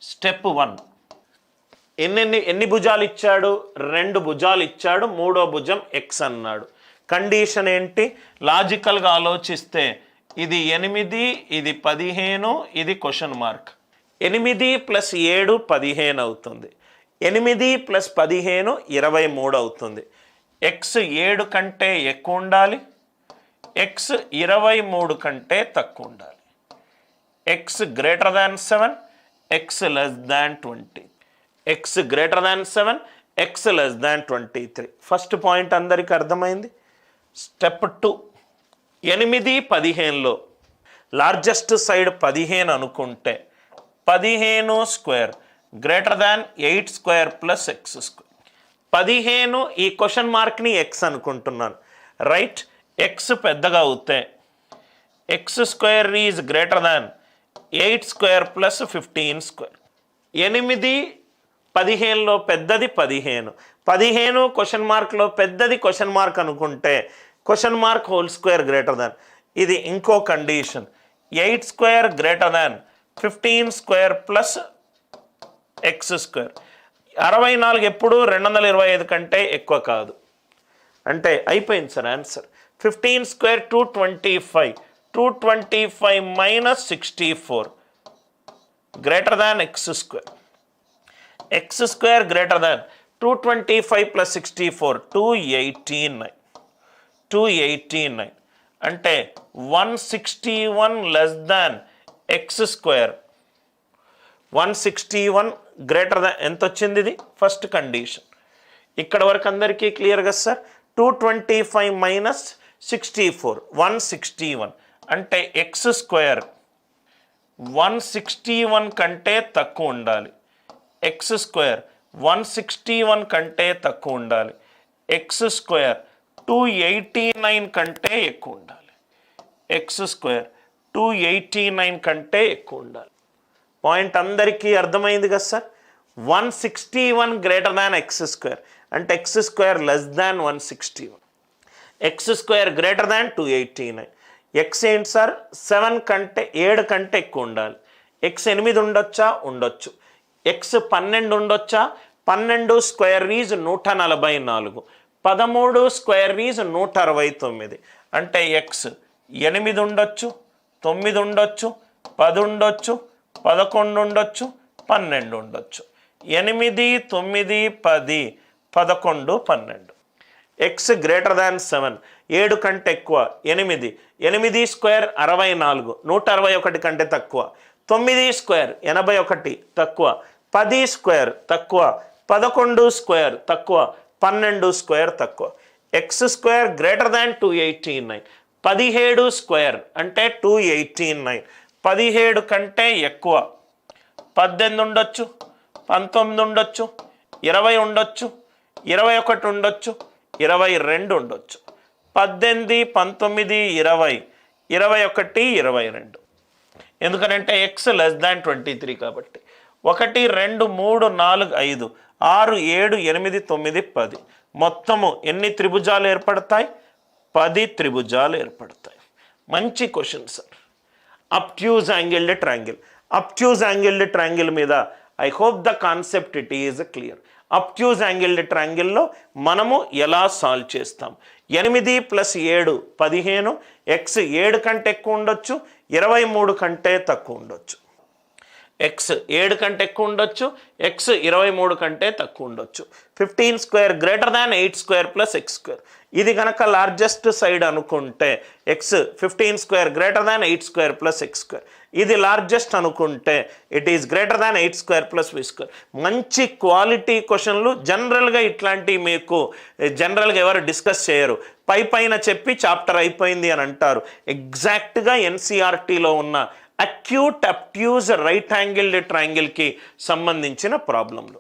Step 1 ఎన్ని భుజాలు ఇచ్చాడు? 2 భుజాలు ఇచ్చాడు, మూడో భుజం ఎక్స్ అన్నాడు. కండిషన్ ఏంటి? లాజికల్గా ఆలోచిస్తే ఇది 8, ఇది 15, ఇది క్వశ్చన్ మార్క్. 8 + 7 15 అవుతుంది. 8 + 15 23 అవుతుంది. ఎక్స్ 7 కంటే ఎక్కువ ఉండాలి, ఎక్స్ 23 కంటే తక్కువ ఉండాలి. X greater than 7, X less than 20. X greater than 7, X less than 23. First point అందరికి అర్థమైంది. స్టెప్ 2 8, 15లో లార్జెస్ట్ సైడ్ 15 అనుకుంటే 15 స్క్వేర్ గ్రేటర్ దాన్ 8 స్క్వేర్ ప్లస్ ఎక్స్ స్క్వేర్. 15 ఈ క్వశ్చన్ మార్క్ని ఎక్స్ అనుకుంటున్నాను, రైట్? ఎక్స్ పెద్దగా అవుతే X square is greater than 8 square plus 15 square. 8 15లో పెద్దది 15, 15 question మార్క్లో పెద్దది question mark అనుకుంటే question mark whole square greater దాన్. ఇది ఇంకో కండిషన్. 8 స్క్వేర్ గ్రేటర్ దాన్ 15 స్క్వేర్ ప్లస్ ఎక్స్ స్క్వేర్. 64 ఎప్పుడు 225 కంటే ఎక్కువ కాదు. అంటే అయిపోయింది sir answer. 15 square 225, 225 minus 64 greater than X square. X square greater దాన్ 225 ప్లస్ 64 289. 289 అంటే 161 less than X square. 161 greater దాన్ ఎంత వచ్చింది? ఇది ఫస్ట్ కండిషన్. ఇక్కడ వరకు అందరికీ క్లియర్ కదా సార్? 225 మైనస్ 64 161 అంటే ఎక్స్ స్క్వేర్ 161 కంటే తక్కువ ఉండాలి, ఎక్స్ స్క్వేర్ 161 కంటే తక్కువ ఉండాలి, ఎక్స్ స్క్వేర్ 289 కంటే ఎక్కువ ఉండాలి, ఎక్స్ స్క్వేర్ 289 కంటే ఎక్కువ ఉండాలి. పాయింట్ అందరికీ అర్థమైంది కదా sir? 161 greater than X square అంటే X square less than 161, X square greater than 289. X ఏంటి సార్? 7 కంటే ఎక్కువ ఉండాలి. ఎక్స్ 8 ఉండొచ్చా? ఉండొచ్చు. ఎక్స్ 12 ఉండొచ్చా? 12 స్క్వేర్ ఈజ్ 144, 13 స్క్వేర్ ఈజ్ 169. అంటే ఎక్స్ 8 ఉండొచ్చు, 9 ఉండొచ్చు, 10 ఉండొచ్చు, 11 ఉండొచ్చు, 12 ఉండొచ్చు. 8, 9, 10, 11, 12. ఎక్స్ గ్రేటర్ దాన్ 7 7 కంటే ఎక్కువ 8, 8 స్క్వేర్ 64 161 కంటే తక్కువ, 9 స్క్వేర్ 81 తక్కువ, 10 స్క్వేర్ తక్కువ, 11 స్క్వేర్ తక్కువ, 12 స్క్వేర్ తక్కువ. X square greater than 289. 17 square అంటే 289, 17 కంటే ఎక్కువ 18 ఉండొచ్చు, 19 ఉండొచ్చు, 20 ఉండొచ్చు, 21 ఉండొచ్చు, 22 ఉండొచ్చు. 18, 19, 20, 21, 22. ఎందుకనంటే ఎక్స్ లెస్ దాన్ 23 కాబట్టి. 1, 2, 3, 4, 5, 6, 7, 8, 9, 10. మొత్తము ఎన్ని త్రిభుజాలు ఏర్పడతాయి? 10 త్రిభుజాలు ఏర్పడతాయి. మంచి question sir. Obtuse angled triangle. Obtuse angled triangle మీద I hope the concept it is clear. Obtuse angled ట్రయాంగిల్లో మనము ఎలా సాల్వ్ చేస్తాం? 8 + 7 15, ఎక్స్ 7 కంటే ఎక్కువ ఉండొచ్చు, 23 కంటే తక్కువ ఉండొచ్చు. ఎక్స్ 7 కంటే ఎక్కువ ఉండొచ్చు, ఎక్స్ 23 కంటే తక్కువ ఉండొచ్చు. 15 స్క్వేర్ గ్రేటర్ దాన్ 8 స్క్వేర్ ప్లస్ ఎక్స్ స్క్వేర్. ఇది కనుక లార్జెస్ట్ సైడ్ అనుకుంటే ఎక్స్ 15 స్క్వేర్ గ్రేటర్ దాన్ 8 స్క్వేర్ ప్లస్ ఎక్స్ స్క్వేర్. ఇది లార్జెస్ట్ అనుకుంటే it is greater than 8 square plus V square. మంచి క్వాలిటీ క్వశ్చన్లు. జనరల్గా ఇట్లాంటివి మీకు జనరల్గా ఎవరు డిస్కస్ చేయరు, పైన చెప్పి చాప్టర్ అయిపోయింది అని అంటారు. ఎగ్జాక్ట్గా ఎన్సీఆర్టీలో ఉన్న అక్యూట్ అబ్ట్యూజ్ రైట్ యాంగిల్డ్ ట్రయాంగిల్కి సంబంధించిన ప్రాబ్లంలు.